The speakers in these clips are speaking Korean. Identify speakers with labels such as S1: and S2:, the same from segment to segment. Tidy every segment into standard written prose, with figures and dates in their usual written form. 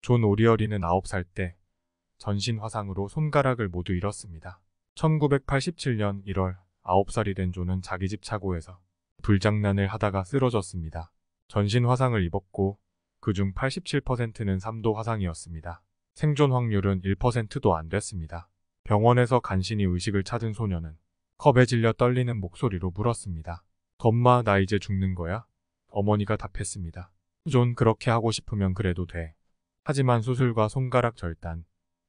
S1: 존 오리어리는 9살 때 전신 화상으로 손가락을 모두 잃었습니다. 1987년 1월 9살이 된 존은 자기 집 차고에서 불장난을 하다가 쓰러졌습니다. 전신 화상을 입었고 그중 87%는 3도 화상이었습니다. 생존 확률은 1%도 안 됐습니다. 병원에서 간신히 의식을 찾은 소녀는 겁에 질려 떨리는 목소리로 물었습니다. 엄마, 나 이제 죽는 거야? 어머니가 답했습니다. 존, 그렇게 하고 싶으면 그래도 돼. 하지만 수술과 손가락 절단,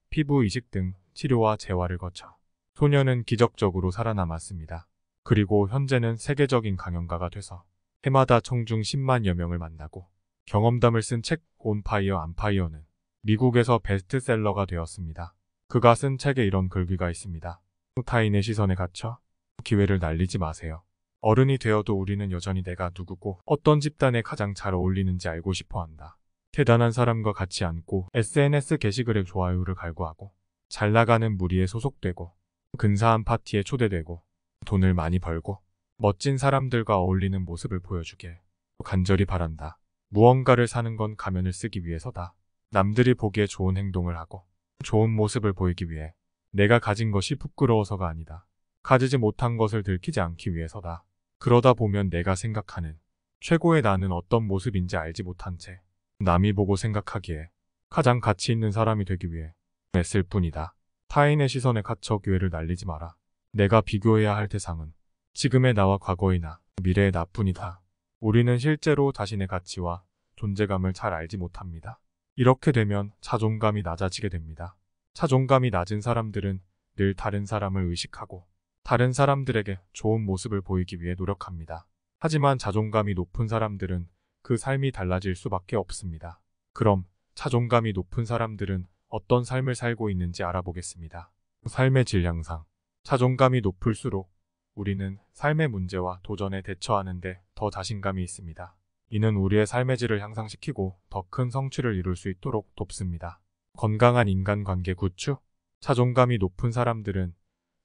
S1: 피부 이식 등 치료와 재활을 거쳐 소녀는 기적적으로 살아남았습니다. 그리고 현재는 세계적인 강연가가 돼서 해마다 청중 10만여 명을 만나고 경험담을 쓴 책 On Fire and Fire는 미국에서 베스트셀러가 되었습니다. 그가 쓴 책에 이런 글귀가 있습니다. 타인의 시선에 갇혀 기회를 날리지 마세요. 어른이 되어도 우리는 여전히 내가 누구고 어떤 집단에 가장 잘 어울리는지 알고 싶어 한다. 대단한 사람과 같이 앉고 SNS 게시글에 좋아요를 갈구하고 잘 나가는 무리에 소속되고 근사한 파티에 초대되고 돈을 많이 벌고 멋진 사람들과 어울리는 모습을 보여주길 간절히 바란다. 무언가를 사는 건 가면을 쓰기 위해서다. 남들이 보기에 좋은 행동을 하고 좋은 모습을 보이기 위해 내가 가진 것이 부끄러워서가 아니다. 가지지 못한 것을 들키지 않기 위해서다. 그러다 보면 내가 생각하는 최고의 나는 어떤 모습인지 알지 못한 채 남이 보고 생각하기에 가장 가치 있는 사람이 되기 위해 애쓸 뿐이다. 타인의 시선에 갇혀 기회를 날리지 마라. 내가 비교해야 할 대상은 지금의 나와 과거의 나, 미래의 나뿐이다. 우리는 실제로 자신의 가치와 존재감을 잘 알지 못합니다. 이렇게 되면 자존감이 낮아지게 됩니다. 자존감이 낮은 사람들은 늘 다른 사람을 의식하고 다른 사람들에게 좋은 모습을 보이기 위해 노력합니다. 하지만 자존감이 높은 사람들은 그 삶이 달라질 수밖에 없습니다. 그럼 자존감이 높은 사람들은 어떤 삶을 살고 있는지 알아보겠습니다. 삶의 질 향상. 자존감이 높을수록 우리는 삶의 문제와 도전에 대처하는 데 더 자신감이 있습니다. 이는 우리의 삶의 질을 향상시키고 더 큰 성취를 이룰 수 있도록 돕습니다. 건강한 인간관계 구축. 자존감이 높은 사람들은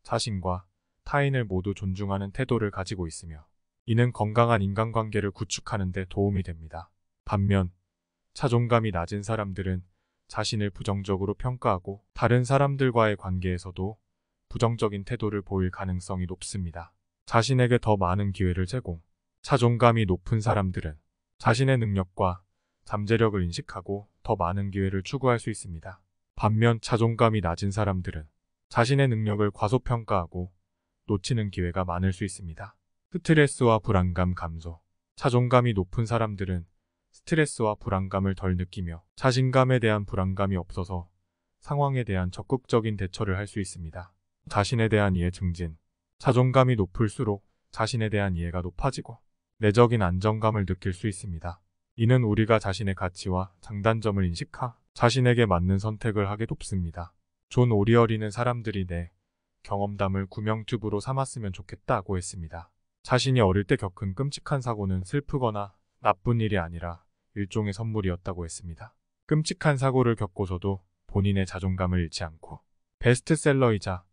S1: 자신과 타인을 모두 존중하는 태도를 가지고 있으며 이는 건강한 인간관계를 구축하는 데 도움이 됩니다. 반면 자존감이 낮은 사람들은 자신을 부정적으로 평가하고 다른 사람들과의 관계에서도 부정적인 태도를 보일 가능성이 높습니다. 자신에게 더 많은 기회를 제공. 자존감이 높은 사람들은 자신의 능력과 잠재력을 인식하고 더 많은 기회를 추구할 수 있습니다. 반면 자존감이 낮은 사람들은 자신의 능력을 과소평가하고 놓치는 기회가 많을 수 있습니다. 스트레스와 불안감 감소. 자존감이 높은 사람들은 스트레스와 불안감을 덜 느끼며 자신감에 대한 불안감이 없어서 상황에 대한 적극적인 대처를 할 수 있습니다. 자신에 대한 이해 증진. 자존감이 높을수록 자신에 대한 이해가 높아지고 내적인 안정감을 느낄 수 있습니다. 이는 우리가 자신의 가치와 장단점을 인식하 자신에게 맞는 선택을 하게 돕습니다. 존 오리어리는 사람들이 내 경험담을 구명튜브로 삼았으면 좋겠다고 했습니다. 자신이 어릴 때 겪은 끔찍한 사고는 슬프거나 나쁜 일이 아니라 일종의 선물이었다고 했습니다. 끔찍한 사고를 겪고서도 본인의 자존감을 잃지 않고 베스트셀러이자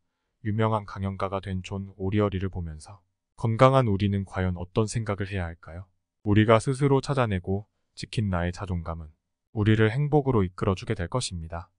S1: 유명한 강연가가 된 존 오리어리를 보면서 건강한 우리는 과연 어떤 생각을 해야 할까요? 우리가 스스로 찾아내고 지킨 나의 자존감은 우리를 행복으로 이끌어주게 될 것입니다.